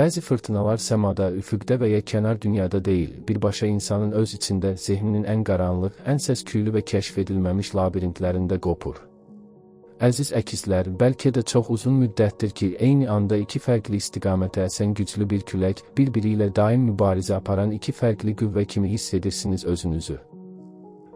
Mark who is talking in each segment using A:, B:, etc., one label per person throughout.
A: Bəzi fırtınalar səmada, üfüqdə və ya kənar dünyada deyil, birbaşa insanın öz içində, zehninin ən qaranlıq, ən səs-küylü və kəşf edilməmiş labirintlərində qopur. Əziz əkizlər, bəlkə də çox uzun müddətdir ki, eyni anda iki fərqli istiqamətə əsən güclü bir külək, bir-biri ilə daim mübarizə aparan iki fərqli qüvvə kimi hiss edirsiniz özünüzü.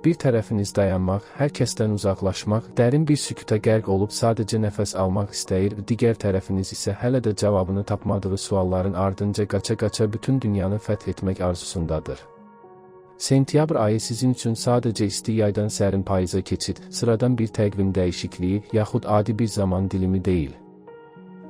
A: Bir tərəfiniz dayanmaq, hər kəsdən uzaqlaşmaq, dərin bir sükuta qərq olub sadəcə nəfəs almaq istəyir, digər tərəfiniz isə hələ də cavabını tapmadığı sualların ardınca qaça-qaça bütün dünyanı fəth etmək arzusundadır. Sentyabr ayı sizin üçün sadəcə isti yaydan sərin payıza keçid, sıradan bir təqvim dəyişikliyi, yaxud adi bir zaman dilimi deyil.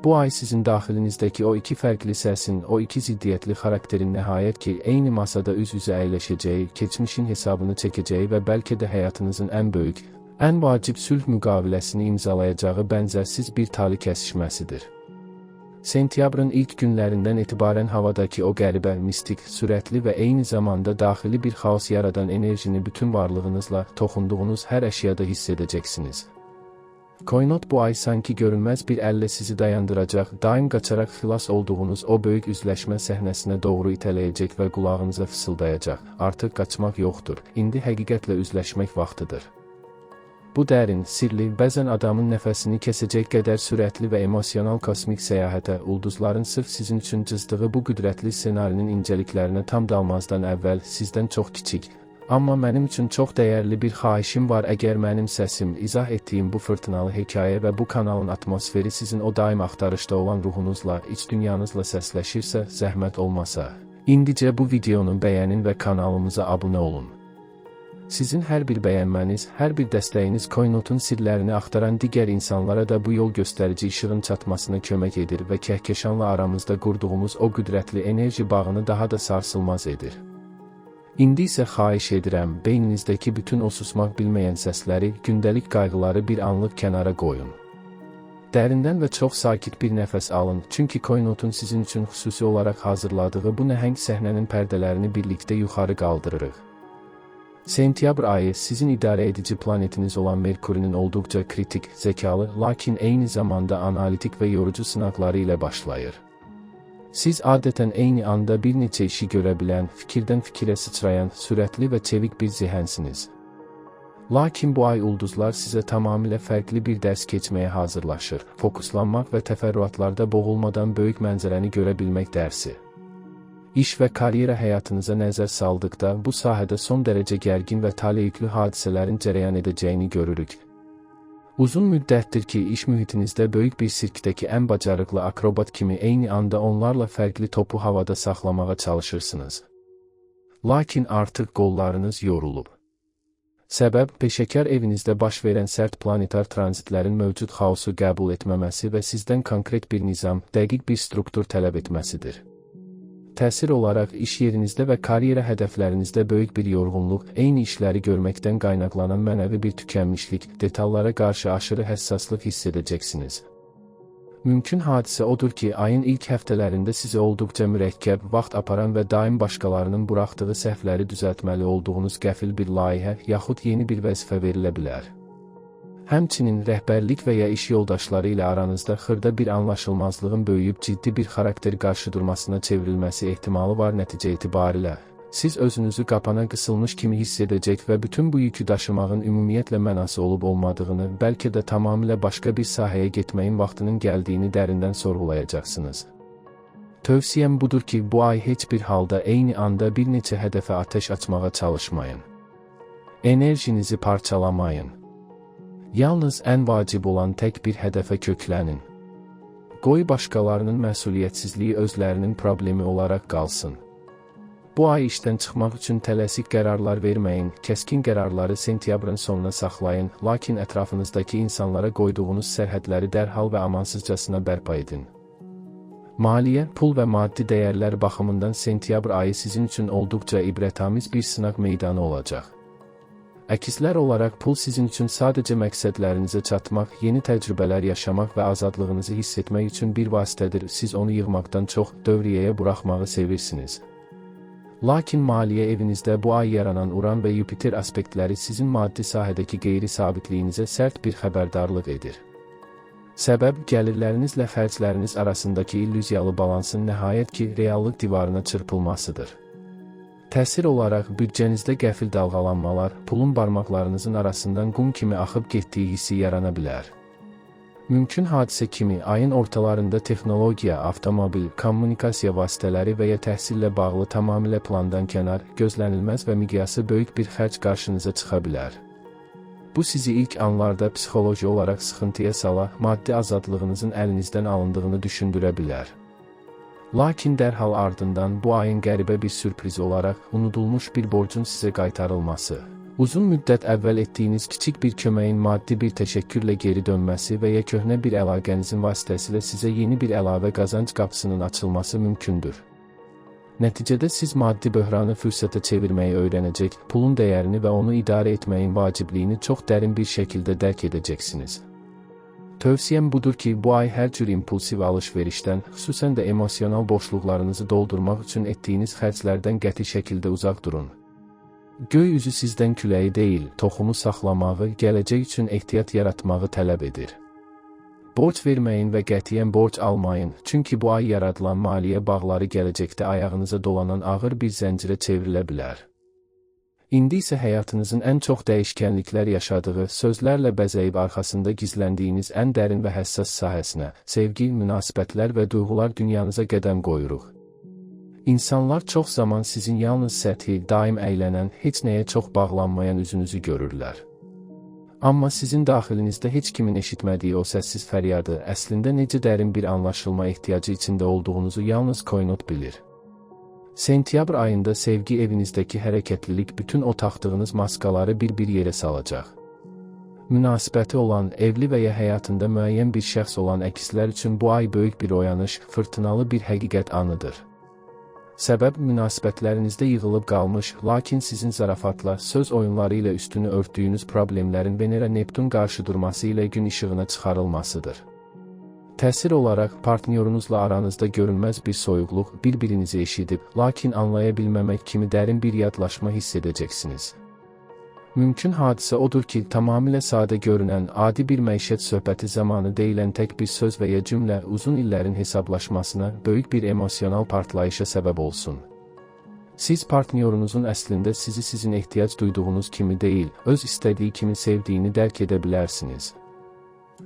A: Bu ay sizin daxilinizdəki o iki fərqli səsin, o iki ziddiyyətli xarakterin nəhayət ki, eyni masada üz-üzə əyləşəcəyi, keçmişin hesabını çəkəcəyi və bəlkə də həyatınızın ən böyük, ən vacib sülh müqaviləsini imzalayacağı bənzərsiz bir tali kəsişməsidir. Sentyabrın ilk günlərindən etibarən havadakı o qəribə, mistik, sürətli və eyni zamanda daxili bir xaos yaradan enerjini bütün varlığınızla toxunduğunuz hər əşyada hiss edəcəksiniz. Koinot bu ay sanki görünməz bir əllə sizi dayandıracaq, daim qaçaraq xilas olduğunuz o böyük üzləşmə səhnəsinə doğru itələyəcək və qulağınıza fısıldayacaq. Artıq qaçmaq yoxdur, indi həqiqətlə üzləşmək vaxtıdır. Bu dərin, sirli, bəzən adamın nəfəsini kəsəcək qədər sürətli və emosional kosmik səyahətə, ulduzların sırf sizin üçün cızdığı bu qüdrətli ssenarinin incəliklərinə tam dalmazdan əvvəl sizdən çox kiçik, amma mənim üçün çox dəyərli bir xahişim var. Əgər mənim səsim, izah etdiyim bu fırtınalı hekayə və bu kanalın atmosferi sizin o daim axtarışda olan ruhunuzla, iç dünyanızla səsləşirsə, zəhmət olmasa, indicə bu videonu bəyənin və kanalımıza abunə olun. Sizin hər bir bəyənməniz, hər bir dəstəyiniz Koinotun sirlərini axtaran digər insanlara da bu yol göstərici işığın çatmasına kömək edir və Kəhkəşanla aramızda qurduğumuz o qüdrətli enerji bağını daha da sarsılmaz edir. İndi isə xahiş edirəm, beyninizdəki bütün o susmaq bilməyən səsləri, gündəlik qayğıları bir anlıq kənara qoyun. Dərindən və çox sakit bir nəfəs alın, çünki Koinotun sizin üçün xüsusi olaraq hazırladığı bu nəhəng səhnənin pərdələrini birlikdə yuxarı qaldırırıq. Sentyabr ayı sizin idarə edici planetiniz olan Merkurinin olduqca kritik, zəkalı, lakin eyni zamanda analitik və yorucu sınaqları ilə başlayır. Siz adətən eyni anda bir neçə işi görə bilən, fikirdən fikirə sıçrayan, sürətli və çevik bir zəhənsiniz. Lakin bu ay ulduzlar sizə tamamilə fərqli bir dərs keçməyə hazırlaşır, fokuslanmaq və təfərrüatlarda boğulmadan böyük mənzərəni görə bilmək dərsi. İş və karyera həyatınıza nəzər saldıqda, bu sahədə son dərəcə gərgin və taleyüklü hadisələrin cərəyan edəcəyini görürük. Uzun müddətdir ki, iş mühitinizdə böyük bir sirkdəki ən bacarıqlı akrobat kimi eyni anda onlarla fərqli topu havada saxlamağa çalışırsınız. Lakin artıq qollarınız yorulub. Səbəb, peşəkar evinizdə baş verən sərt planetar tranzitlərin mövcud xaosu qəbul etməməsi və sizdən konkret bir nizam, dəqiq bir struktur tələb etməsidir. Təsir olaraq iş yerinizdə və karyera hədəflərinizdə böyük bir yorğunluq, eyni işləri görməkdən qaynaqlanan mənəvi bir tükənmişlik, detallara qarşı aşırı həssaslıq hiss edəcəksiniz. Mümkün hadisə odur ki, ayın ilk həftələrində sizi olduqca mürəkkəb, vaxt aparan və daim başqalarının buraxdığı səhvləri düzəltməli olduğunuz qəfil bir layihə, yaxud yeni bir vəzifə verilə bilər. Həmçinin rəhbərlik və ya iş yoldaşları ilə aranızda xırda bir anlaşılmazlığın böyüyüb ciddi bir xarakter qarşıdurmasına çevrilməsi ehtimalı var. Nəticə etibarilə, siz özünüzü qapana qısılmış kimi hiss edəcək və bütün bu yükü daşımağın ümumiyyətlə mənası olub olmadığını, bəlkə də tamamilə başqa bir sahəyə getməyin vaxtının gəldiyini dərindən sorğulayacaqsınız. Tövsiyəm budur ki, bu ay heç bir halda eyni anda bir neçə hədəfə atəş açmağa çalışmayın. Enerjinizi parçalamayın. Yalnız ən vacib olan tək bir hədəfə köklənin. Qoy başqalarının məsuliyyətsizliyi özlərinin problemi olaraq qalsın. Bu ay işdən çıxmaq üçün tələsik qərarlar verməyin, kəskin qərarları sentyabrın sonuna saxlayın, lakin ətrafınızdakı insanlara qoyduğunuz sərhədləri dərhal və amansızcasına bərpa edin. Maliyyə, pul və maddi dəyərlər baxımından sentyabr ayı sizin üçün olduqca ibrətamiz bir sınaq meydanı olacaq. Əkizlər olaraq pul sizin üçün sadəcə məqsədlərinizə çatmaq, yeni təcrübələr yaşamaq və azadlığınızı hiss etmək üçün bir vasitədir. Siz onu yığmaqdan çox dövriyyəyə buraxmağı sevirsiniz. Lakin maliyyə evinizdə bu ay yaranan Uran və Yupiter aspektləri sizin maddi sahədəki qeyri-sabitliyinizə sərt bir xəbərdarlıq edir. Səbəb gəlirlərinizlə xərcləriniz arasındakı illüziyalı balansın nəhayət ki, reallıq divarına çırpılmasıdır. Təsir olaraq büdcənizdə qəfil dalğalanmalar, pulun barmaqlarınızın arasından qum kimi axıb getdiyi hissi yarana bilər. Mümkün hadisə kimi ayın ortalarında texnologiya, avtomobil, kommunikasiya vasitələri və ya təhsillə bağlı tamamilə plandan kənar, gözlənilməz və miqyası böyük bir xərc qarşınıza çıxa bilər. Bu sizi ilk anlarda psixoloji olaraq sıxıntıya sala, maddi azadlığınızın əlinizdən alındığını düşündürə bilər. Lakin dərhal ardından bu ayın qəribə bir sürpriz olaraq unudulmuş bir borcun sizə qaytarılması, uzun müddət əvvəl etdiyiniz kiçik bir köməyin maddi bir təşəkkürlə geri dönməsi və ya köhnə bir əlaqənizin vasitəsilə sizə yeni bir əlavə qazanc qapısının açılması mümkündür. Nəticədə siz maddi böhranı fürsətə çevirməyi öyrənəcək, pulun dəyərini və onu idarə etməyin vacibliyini çox dərin bir şəkildə dərk edəcəksiniz. Tövsiyəm budur ki, bu ay hər cür impulsiv alış-verişdən, xüsusən də emosional boşluqlarınızı doldurmaq üçün etdiyiniz xərclərdən qəti şəkildə uzaq durun. Göy üzü sizdən küləyi deyil, toxumu saxlamağı, gələcək üçün ehtiyat yaratmağı tələb edir. Borc verməyin və qətiyyən borc almayın, çünki bu ay yaradılan maliyyə bağları gələcəkdə ayağınıza dolanan ağır bir zəncirə çevrilə bilər. İndi isə həyatınızın ən çox dəyişkənliklər yaşadığı, sözlərlə bəzəyib arxasında gizləndiyiniz ən dərin və həssas sahəsinə, sevgi, münasibətlər və duyğular dünyanıza qədəm qoyuruq. İnsanlar çox zaman sizin yalnız səthi, daim əylənən, heç nəyə çox bağlanmayan üzünüzü görürlər. Amma sizin daxilinizdə heç kimin eşitmədiyi o səssiz fəryadı, əslində necə dərin bir anlaşılma ehtiyacı içində olduğunuzu yalnız Koynot bilir. Sentyabr ayında sevgi evinizdəki hərəkətlilik bütün o taxdığınız maskaları bir yerə salacaq. Münasibəti olan, evli və ya həyatında müəyyən bir şəxs olan əkizlər üçün bu ay böyük bir oyanış, fırtınalı bir həqiqət anıdır. Səbəb münasibətlərinizdə yığılıb qalmış, lakin sizin zarafatla, söz oyunları ilə üstünü örtdüyünüz problemlərin Venera-Neptun qarşıdurması ilə gün işığına çıxarılmasıdır. Təsir olaraq partnyorunuzla aranızda görünməz bir soyuqluq, bir-birinizi eşidib, lakin anlaya bilməmək kimi dərin bir yadlaşma hiss edəcəksiniz. Mümkün hadisə odur ki, tamamilə sadə görünən, adi bir məişət söhbəti zamanı deyilən tək bir söz və ya cümlə uzun illərin hesablaşmasına, böyük bir emosional partlayışa səbəb olsun. Siz partnyorunuzun əslində sizi sizin ehtiyac duyduğunuz kimi deyil, öz istədiyi kimi sevdiyini dərk edə bilərsiniz.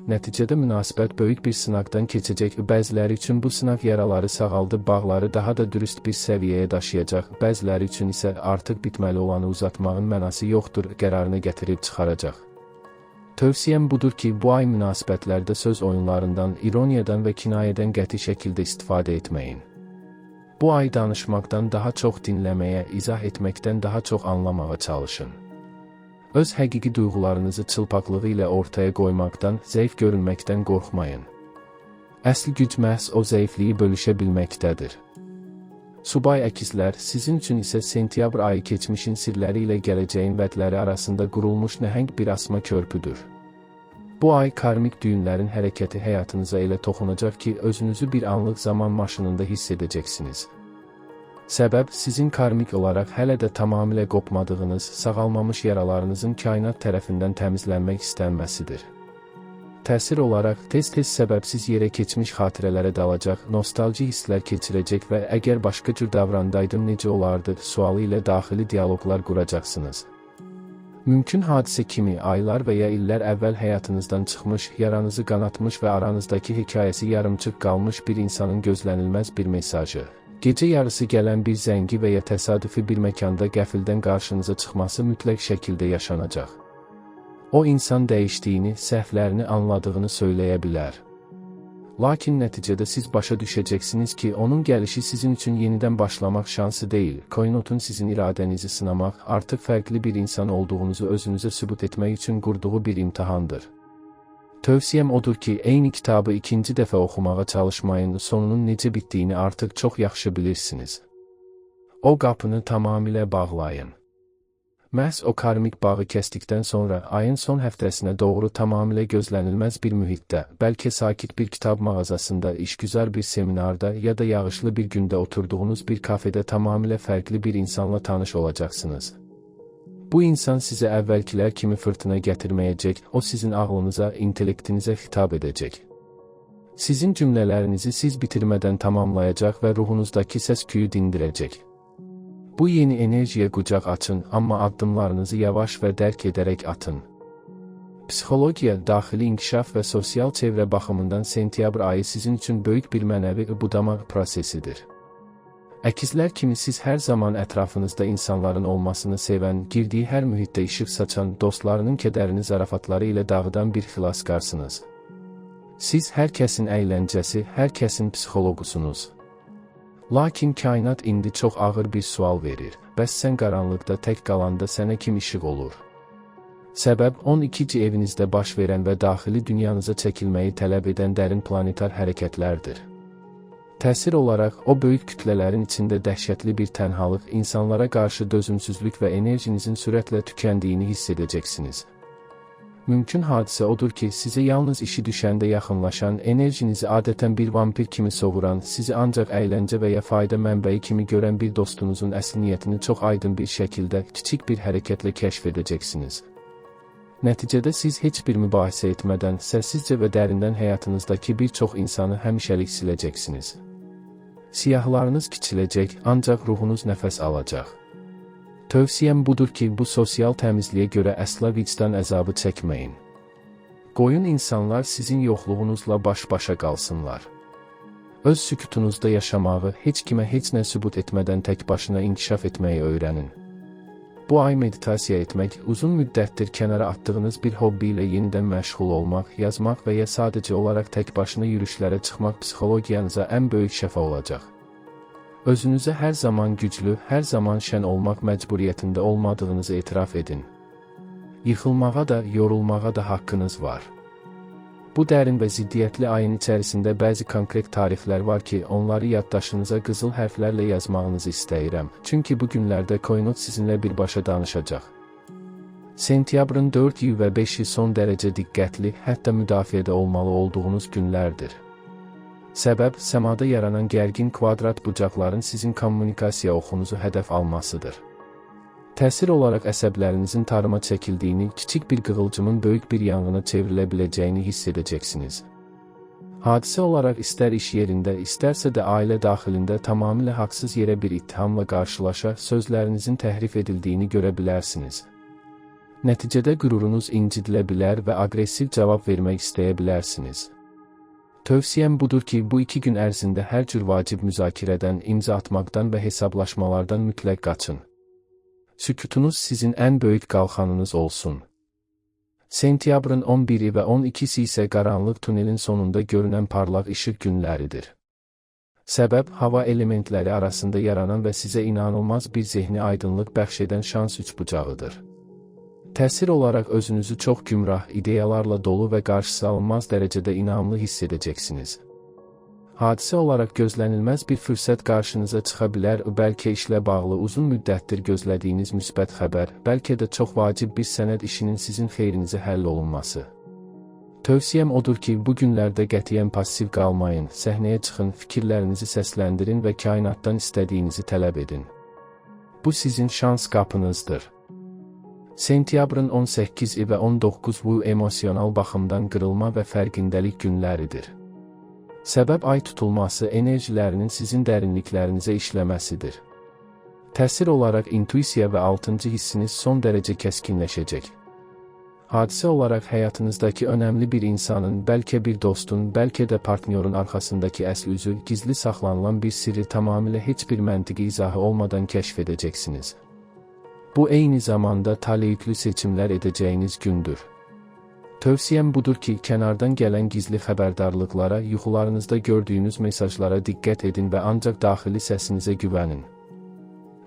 A: Nəticədə münasibət böyük bir sınaqdan keçəcək, bəziləri üçün bu sınaq yaraları sağaldıb bağları daha da dürüst bir səviyyəyə daşıyacaq, bəziləri üçün isə artıq bitməli olanı uzatmağın mənası yoxdur qərarına gətirib çıxaracaq. Tövsiyəm budur ki, bu ay münasibətlərdə söz oyunlarından, ironiyadan və kinayədən qəti şəkildə istifadə etməyin. Bu ay danışmaqdan daha çox dinləməyə, izah etməkdən daha çox anlamağa çalışın. Öz həqiqi duyğularınızı çılpaqlığı ilə ortaya qoymaqdan, zəif görünməkdən qorxmayın. Əsl güc məhz o zəifliyi bölüşə bilməkdədir. Subay əkizlər, sizin üçün isə sentyabr ayı keçmişin sirləri ilə gələcəyin vədləri arasında qurulmuş nəhəng bir asma körpüdür. Bu ay karmik düyünlərin hərəkəti həyatınıza elə toxunacaq ki, özünüzü bir anlıq zaman maşınında hiss edəcəksiniz. Səbəb, sizin karmik olaraq hələ də tamamilə qopmadığınız, sağalmamış yaralarınızın kainat tərəfindən təmizlənmək istənməsidir. Təsir olaraq tez-tez səbəbsiz yerə keçmiş xatirələrə dalacaq, nostalji hisslər keçirəcək və əgər başqa cür davrandaydım necə olardı sualı ilə daxili dialoqlar quracaqsınız. Mümkün hadisə kimi aylar və ya illər əvvəl həyatınızdan çıxmış, yaranızı qanatmış və aranızdakı hekayəsi yarımçıq qalmış bir insanın gözlənilməz bir mesajı. Gecə yarısı gələn bir zəngi və ya təsadüfi bir məkanda qəfildən qarşınıza çıxması mütləq şəkildə yaşanacaq. O insan dəyişdiyini, səhvlərini anladığını söyləyə bilər. Lakin nəticədə siz başa düşəcəksiniz ki, onun gəlişi sizin üçün yenidən başlamaq şansı deyil, Koynotun sizin iradənizi sınamaq, artıq fərqli bir insan olduğunuzu özünüzə sübut etmək üçün qurduğu bir imtahandır. Tövsiyəm odur ki, eyni kitabı ikinci dəfə oxumağa çalışmayın, sonunun necə bitdiyini artıq çox yaxşı bilirsiniz. O qapını tamamilə bağlayın. Məhz o karmik bağı kəsdikdən sonra ayın son həftəsinə doğru tamamilə gözlənilməz bir mühitdə, bəlkə sakit bir kitab mağazasında, işgüzar bir seminarda ya da yağışlı bir gündə oturduğunuz bir kafedə tamamilə fərqli bir insanla tanış olacaqsınız. Bu insan sizə əvvəlkilər kimi fırtına gətirməyəcək, o sizin ağlınıza, intellektinizə xitab edəcək. Sizin cümlələrinizi siz bitirmədən tamamlayacaq və ruhunuzdakı səs-küyü dindirəcək. Bu yeni enerjiyə qucaq açın, amma addımlarınızı yavaş və dərk edərək atın. Psixologiya, daxili inkişaf və sosial çevrə baxımından sentyabr ayı sizin üçün böyük bir mənəvi budamaq prosesidir. Əkizlər kimi siz hər zaman ətrafınızda insanların olmasını sevən, girdiyi hər mühitdə işıq saçan, dostlarının kədərini zarafatları ilə dağıdan bir xilaskarsınız. Siz hər kəsin əyləncəsi, hər kəsin psixoloqusunuz. Lakin kainat indi çox ağır bir sual verir. Bəs sən qaranlıqda tək qalanda sənə kim işıq olur? Səbəb 12-ci evinizdə baş verən və daxili dünyanıza çəkilməyi tələb edən dərin planetar hərəkətlərdir. Təsir olaraq o böyük kütlələrin içində dəhşətli bir tənhalıq, insanlara qarşı dözümsüzlük və enerjinizin sürətlə tükəndiyini hiss edəcəksiniz. Mümkün hadisə odur ki, sizə yalnız işi düşəndə yaxınlaşan, enerjinizi adətən bir vampir kimi soğuran, sizi ancaq əyləncə və ya fayda mənbəyi kimi görən bir dostunuzun əsl niyyətini çox aydın bir şəkildə, kiçik bir hərəkətlə kəşf edəcəksiniz. Nəticədə siz heç bir mübahisə etmədən, səssizcə və dərindən həyatınızdakı bir çox insanı həmişəlik siləcəksiniz. Siyahlarınız kiçiləcək, ancaq ruhunuz nəfəs alacaq. Tövsiyəm budur ki, bu sosial təmizliyə görə əsla vicdan əzabı çəkməyin. Qoyun insanlar sizin yoxluğunuzla baş-başa qalsınlar. Öz sükutunuzda yaşamağı, heç kimə heç nə sübut etmədən tək başına inkişaf etməyi öyrənin. Bu ay meditasiya etmək, uzun müddətdir kənara atdığınız bir hobbi ilə yenidən məşğul olmaq, yazmaq və ya sadəcə olaraq tək başına yürüşlərə çıxmaq psixologiyanıza ən böyük şəfa olacaq. Özünüzə hər zaman güclü, hər zaman şən olmaq məcburiyyətində olmadığınızı etiraf edin. Yıxılmağa da, yorulmağa da haqqınız var. Bu dərin və ziddiyyətli ayın içərisində bəzi konkret tarixlər var ki, onları yaddaşınıza qızıl hərflərlə yazmağınızı istəyirəm. Çünki bu günlərdə Koinot sizinlə birbaşa danışacaq. Sentyabrın 4-ü və 5-i son dərəcə diqqətli, hətta müdafiədə olmalı olduğunuz günlərdir. Səbəb, səmada yaranan gərgin kvadrat bucaqların sizin kommunikasiya oxunuzu hədəf almasıdır. Təsir olaraq əsəblərinizin tarıma çəkildiyini, kiçik bir qığılcımın böyük bir yanğına çevrilə biləcəyini hiss edəcəksiniz. Hadisə olaraq istər iş yerində, istərsə də ailə daxilində tamamilə haqsız yerə bir ittihamla qarşılaşa, sözlərinizin təhrif edildiyini görə bilərsiniz. Nəticədə qürurunuz incidilə bilər və aqressiv cavab vermək istəyə bilərsiniz. Tövsiyəm budur ki, bu 2 gün ərzində hər cür vacib müzakirədən, imza atmaqdan və hesablaşmalardan mütləq qaçın. Sükutunuz sizin ən böyük qalxanınız olsun. Sentyabrın 11-i və 12-si isə qaranlıq tunelin sonunda görünən parlaq işıq günləridir. Səbəb, hava elementləri arasında yaranan və sizə inanılmaz bir zehni aydınlıq bəxş edən şans üçbucağıdır. Təsir olaraq özünüzü çox gümrah, ideyalarla dolu və qarşısı alınmaz dərəcədə inamlı hiss edəcəksiniz. Hadisə olaraq gözlənilməz bir fürsət qarşınıza çıxa bilər, bəlkə işlə bağlı uzun müddətdir gözlədiyiniz müsbət xəbər, bəlkə də çox vacib bir sənəd işinin sizin xeyrinizə həll olunması. Tövsiyəm odur ki, bu günlərdə qətiyyən passiv qalmayın, səhnəyə çıxın, fikirlərinizi səsləndirin və kainatdan istədiyinizi tələb edin. Bu sizin şans qapınızdır. Sentyabrın 18-i və 19-u emosional baxımdan qırılma və fərqindəlik günləridir. Səbəb ay tutulması enerjilərinin sizin dərinliklərinizə işləməsidir. Təsir olaraq intuisiya və 6-cı hissiniz son dərəcə kəskinləşəcək. Hadisə olaraq həyatınızdakı önəmli bir insanın, bəlkə bir dostun, bəlkə də partnyorun arxasındakı əsl üzü, gizli saxlanılan bir sirri tamamilə heç bir məntiqi izahı olmadan kəşf edəcəksiniz. Bu eyni zamanda taleyüklü seçimlər edəcəyiniz gündür. Tövsiyəm budur ki, kənardan gələn gizli xəbərdarlıqlara, yuxularınızda gördüyünüz mesajlara diqqət edin və ancaq daxili səsinizə güvənin.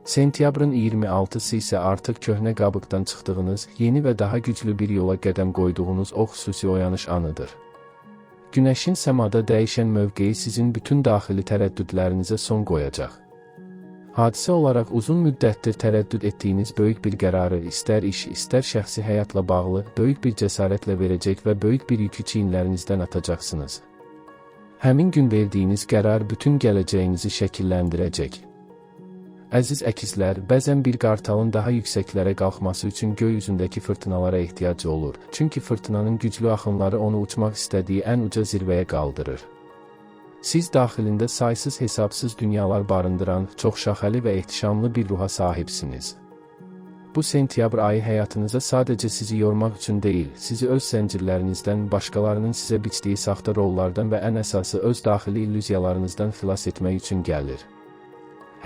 A: Sentyabrın 26-sı isə artıq köhnə qabıqdan çıxdığınız, yeni və daha güclü bir yola qədəm qoyduğunuz o xüsusi oyanış anıdır. Günəşin səmada dəyişən mövqeyi sizin bütün daxili tərəddüdlərinizə son qoyacaq. Hadisə olaraq uzun müddətdir tərəddüd etdiyiniz böyük bir qərarı, istər iş, istər şəxsi həyatla bağlı, böyük bir cəsarətlə verəcək və böyük bir yükü çiyinlərinizdən atacaqsınız. Həmin gün verdiyiniz qərar bütün gələcəyinizi şəkilləndirəcək. Əziz əkizlər, bəzən bir qartalın daha yüksəklərə qalxması üçün göy üzündəki fırtınalara ehtiyacı olur, çünki fırtınanın güclü axınları onu uçmaq istədiyi ən uca zirvəyə qaldırır. Siz daxilində saysız hesabsız dünyalar barındıran, çoxşaxəli və ehtişamlı bir ruha sahibsiniz. Bu sentyabr ayı həyatınıza sadəcə sizi yormaq üçün deyil, sizi öz zəncirlərinizdən, başqalarının sizə biçdiyi saxta rollardan və ən əsası öz daxili illüziyalarınızdan xilas etmək üçün gəlir.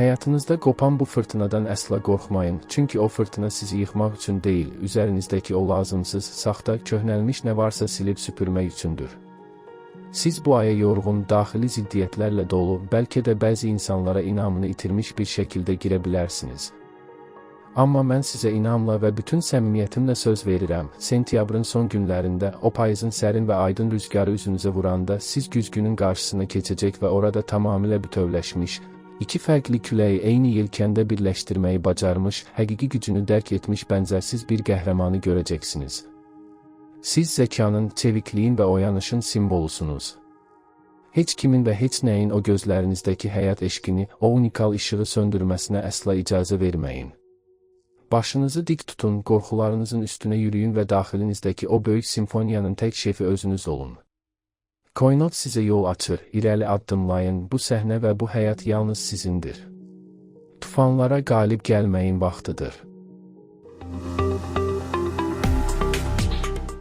A: Həyatınızda qopan bu fırtınadan əsla qorxmayın, çünki o fırtına sizi yıxmaq üçün deyil, üzərinizdəki o lazımsız, saxta, köhnəlmiş nə varsa silib süpürmək üçündür. Siz bu aya yorğun, daxili ziddiyyətlərlə dolu, bəlkə də bəzi insanlara inamını itirmiş bir şəkildə girə bilərsiniz. Amma mən sizə inamla və bütün səmimiyyətimlə söz verirəm, sentyabrın son günlərində, o payızın sərin və aydın rüzgarı üzünüzə vuranda, siz güzgünün qarşısına keçəcək və orada tamamilə bütövləşmiş, iki fərqli küləyi eyni yelkəndə birləşdirməyi bacarmış, həqiqi gücünü dərk etmiş bənzərsiz bir qəhrəmanı görəcəksiniz. Siz zəkanın, çevikliyin və oyanışın simvolusunuz. Heç kimin və heç nəyin o gözlərinizdəki həyat eşqini, o unikal işığı söndürməsinə əsla icazə verməyin. Başınızı dik tutun, qorxularınızın üstünə yürüyün və daxilinizdəki o böyük simfoniyanın tək şefi özünüz olun. Koinot sizə yol açır, irəli addımlayın, bu səhnə və bu həyat yalnız sizindir. Tufanlara qalib gəlməyin vaxtıdır.